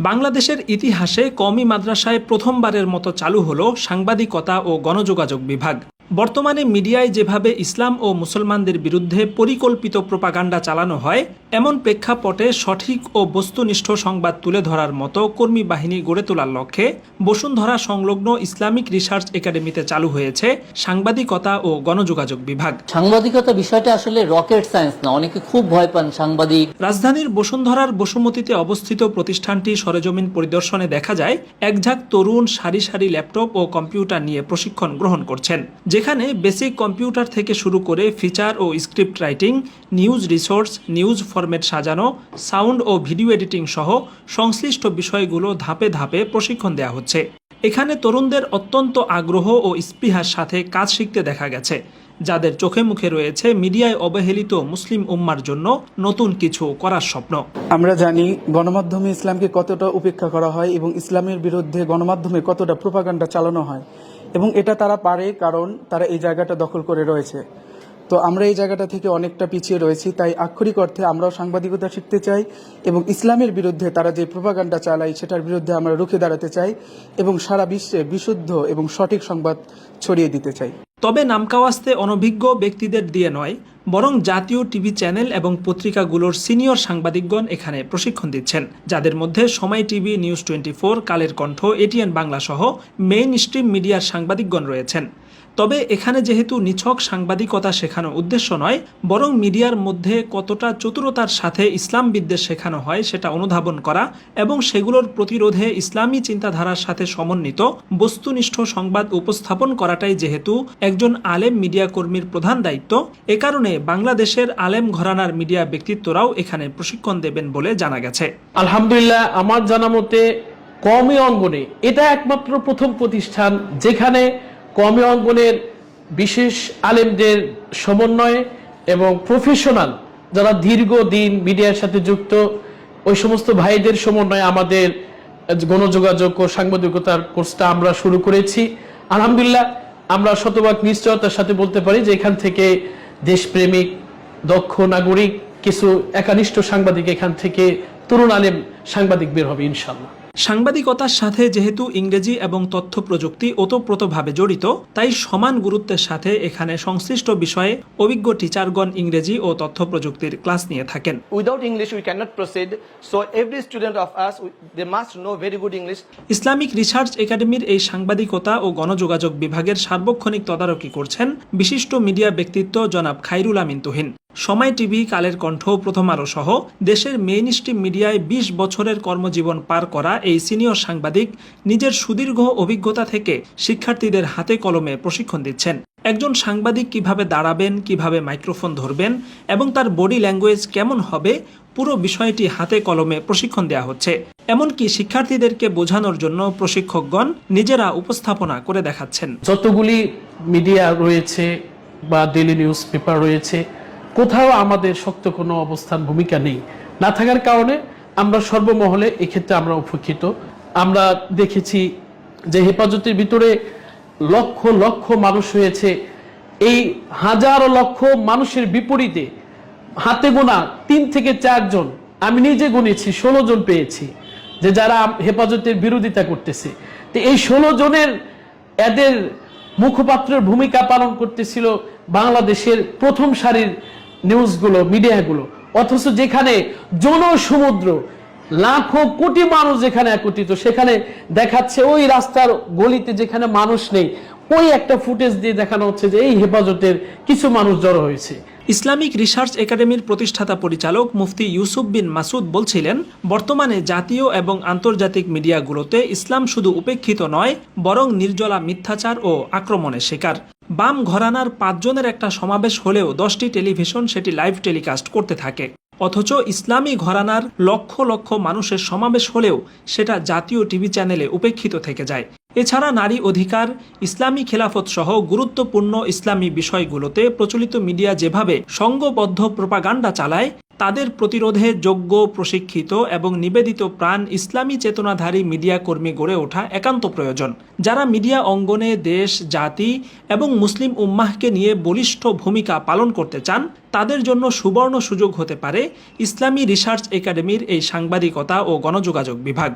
বাংলাদেশের ইতিহাসে কওমি মাদ্রাসায় প্রথমবারের মতো চালু হলো সাংবাদিকতা ও গণযোগাযোগ বিভাগ। বর্তমানে মিডিয়ায় যেভাবে ইসলাম ও মুসলমানদের বিরুদ্ধে পরিকল্পিত প্রোপাগান্ডা চালানো হয়, এমন প্রেক্ষাপটে সঠিক ও বস্তুনিষ্ঠ সংবাদ তুলে ধরার মতো কর্মী বাহিনী গড়ে তোলার লক্ষ্যে বসুন্ধরা সংলগ্ন ইসলামিক রিসার্চ একাডেমিতে চালু হয়েছে সাংবাদিকতা ও গণযোগাযোগ বিভাগ। সাংবাদিকতা বিষয়টা আসলে রকেট সায়েন্স না, অনেকে খুব ভয় পান সাংবাদিক। রাজধানীর বসুন্ধরার বসুমতীতে অবস্থিত প্রতিষ্ঠানটি সরেজমিন পরিদর্শনে দেখা যায় একঝাঁক তরুণ সারি সারি ল্যাপটপ ও কম্পিউটার নিয়ে প্রশিক্ষণ গ্রহণ করছেন, যেখানে বেসিক কম্পিউটার থেকে শুরু করে ফিচার ও script writing, news resource, news format সাজানো, সাউন্ড ও ভিডিও এডিটিং সহ সংশ্লিষ্ট বিষয়গুলো ধাপে ধাপে প্রশিক্ষণ দেওয়া হচ্ছে। এখানে তরুণদের অত্যন্ত আগ্রহ ও স্পৃহার সাথে কাজ শিখতে দেখা গেছে, যাদের চোখে মুখে রয়েছে মিডিয়ায় অবহেলিত মুসলিম উম্মার জন্য নতুন কিছু করার স্বপ্ন। আমরা জানি গণমাধ্যমে ইসলামকে কতটা উপেক্ষা করা হয় এবং ইসলামের বিরুদ্ধে গণমাধ্যমে কতটা প্রোপাগান্ডা চালানো হয়, এবং এটা তারা পারে কারণ তারা এই জায়গাটা দখল করে রয়েছে। তো আমরা এই জায়গাটা থেকে অনেকটা পিছিয়ে রয়েছি, তাই আক্ষরিক অর্থে আমরাও সাংবাদিকতা শিখতে চাই এবং ইসলামের বিরুদ্ধে তারা যে প্রোপাগান্ডা চালায় সেটার বিরুদ্ধে আমরা রুখে দাঁড়াতে চাই এবং সারা বিশ্বে বিশুদ্ধ এবং সঠিক সংবাদ ছড়িয়ে দিতে চাই। তবে নামকাওয়াস্তে অনভিজ্ঞ ব্যক্তিদের দিয়ে নয়, বরং জাতীয় টিভি চ্যানেল এবং পত্রিকাগুলোর সিনিয়র সাংবাদিকগণ এখানে প্রশিক্ষণ দিচ্ছেন, যাদের মধ্যে সময় TV, news 24, Kaler Kantho, ATN Bangla সহ মেইন স্ট্রিম মিডিয়ার সাংবাদিকগণ রয়েছেন। তবে এখানে যেহেতু নিছক সাংবাদিকতা শেখানোর উদ্দেশ্য নয়, বরং মিডিয়ার মধ্যে কতটা চতুরতার সাথে ইসলাম বিদ্বেষ শেখানো হয় সেটা অনুধাবন করা এবং সেগুলোর প্রতিরোধে ইসলামী চিন্তাধারার সাথে সমন্বিত বস্তুনিষ্ঠ সংবাদ উপস্থাপন করাটাই যেহেতু একজন আলেম মিডিয়া কর্মীর প্রধান দায়িত্ব, এ কারণে বাংলাদেশের আলেম ঘরানার মিডিয়া ব্যক্তিত্বরাও এখানে প্রশিক্ষণ দেবেন বলে জানা গেছে। আলহামদুলিল্লাহ, আমার জানা মতে কওমি অঙ্গনে এটা একমাত্র প্রথম প্রতিষ্ঠান যেখানে কওমি অঙ্গনের বিশেষ আলেমদের সমন্বয়ে এবং প্রফেশনাল যারা দীর্ঘদিন মিডিয়ার সাথে যুক্ত ওই সমস্ত ভাইদের সমন্বয়ে আমাদের গণযোগাযোগ ও সাংবাদিকতার কোর্সটা আমরা শুরু করেছি। আলহামদুলিল্লাহ, আমরা শতভাগ নিশ্চয়তার সাথে বলতে পারি যে এখান থেকে দেশপ্রেমিক, দক্ষ নাগরিক, কিছু একানিষ্ঠ সাংবাদিক, এখান থেকে তরুণ আলেম সাংবাদিক বের হবে ইনশাআল্লাহ। সাংবাদিকতার সাথে যেহেতু ইংরেজি এবং তথ্য প্রযুক্তি ওতপ্রোতভাবে জড়িত, তাই সমান গুরুত্বের সাথে এখানে সংশ্লিষ্ট বিষয়ে অভিজ্ঞ টিচারগণ ইংরেজি ও তথ্য প্রযুক্তির ক্লাস নিয়ে থাকেন। Without English we cannot proceed, so every student of us they must know very good English. Islamic research একাডেমির এই সাংবাদিকতা ও গণযোগাযোগ বিভাগের সার্বক্ষণিক তদারকি করছেন বিশিষ্ট মিডিয়া ব্যক্তিত্ব জনাব খায়রুল আমিন তুহিন। সময় টিভি, কালের কণ্ঠ, প্রথম আলো সহ দেশের মেইন স্ট্রিম মিডিয়ায় 20 বছরের কর্মজীবন পার করা এই সিনিয়র সাংবাদিক নিজের সুদীর্ঘ অভিজ্ঞতা থেকে শিক্ষার্থীদের হাতে কলমে প্রশিক্ষণ দিচ্ছেন। একজন সাংবাদিক কিভাবে দাঁড়াবেন, কিভাবে মাইক্রোফোন ধরবেন এবং তার বডি ল্যাঙ্গুয়েজ কেমন হবে, পুরো বিষয়টি হাতে কলমে প্রশিক্ষণ দেওয়া হচ্ছে। এমনকি শিক্ষার্থীদেরকে বোঝানোর জন্য প্রশিক্ষকগণ নিজেরা উপস্থাপনা করে দেখাচ্ছেন। যতগুলি মিডিয়া রয়েছে বা ডেইলি নিউজ পেপার রয়েছে, কোথাও আমাদের শক্ত কোনো অবস্থান ভূমিকা নেই, না থাকার কারণে আমরা সর্বমহলে এক্ষেত্রে আমরা উপেক্ষিত। আমরা দেখেছি যে হেফাজতের ভিতরে লক্ষ লক্ষ মানুষ হয়েছে, এই হাজার লক্ষ মানুষের বিপরীতে হাতে গোনা 3 থেকে 4 জন, আমি নিজে গুনেছি 16 জন পেয়েছি যে যারা হেফাজতের বিরোধিতা করতেছে। তো এই 16 জনের এদের মুখপাত্রের ভূমিকা পালন করতেছিল বাংলাদেশের প্রথম সারির নিউজগুলো, মিডিয়াগুলো, অথচ যেখানে জনসমুদ্র লাখো কোটি মানুষ যেখানে একত্রিত, সেখানে দেখাচ্ছে ওই রাস্তার গলিতে যেখানে মানুষ নেই, ওই একটা ফুটেজ দিয়ে দেখানো হচ্ছে যে এই হেফাজতের কিছু মানুষ জড়ো হয়েছে। ইসলামিক রিসার্চ একাডেমির প্রতিষ্ঠাতা পরিচালক মুফতি ইউসুফ বিন মাসুদ বলছিলেন, বর্তমানে জাতীয় এবং আন্তর্জাতিক মিডিয়াগুলোতে ইসলাম শুধু উপেক্ষিত নয়, বরং নির্জলা মিথ্যাচার ও আক্রমণের শিকার। বাম ঘরানার 5 জনের একটা সমাবেশ হলেও 10টি টেলিভিশন সেটি লাইভ টেলিকাস্ট করতে থাকে, অথচ ইসলামী ঘরানার লক্ষ লক্ষ মানুষের সমাবেশ হলেও সেটা জাতীয় টিভি চ্যানেলে উপেক্ষিত থেকে যায়। এছাড়া নারী অধিকার, ইসলামী খেলাফত সহ গুরুত্বপূর্ণ ইসলামী বিষয়গুলোতে প্রচলিত মিডিয়া যেভাবে সংঘবদ্ধ প্রোপাগান্ডা চালায়, তাদের প্রতিরোধে যোগ্য, প্রশিক্ষিত এবং নিবেদিত প্রাণ ইসলামী চেতনাধারী মিডিয়া কর্মী গড়ে ওঠা একান্ত প্রয়োজন, যারা মিডিয়া অঙ্গনে দেশ, জাতি এবং মুসলিম উম্মাহকে নিয়ে বলিষ্ঠ ভূমিকা পালন করতে চান। তাদের জন্য সুবর্ণ সুযোগ হতে পারে ইসলামী রিসার্চ একাডেমির এই সাংবাদিকতা ও গণযোগাযোগ বিভাগ।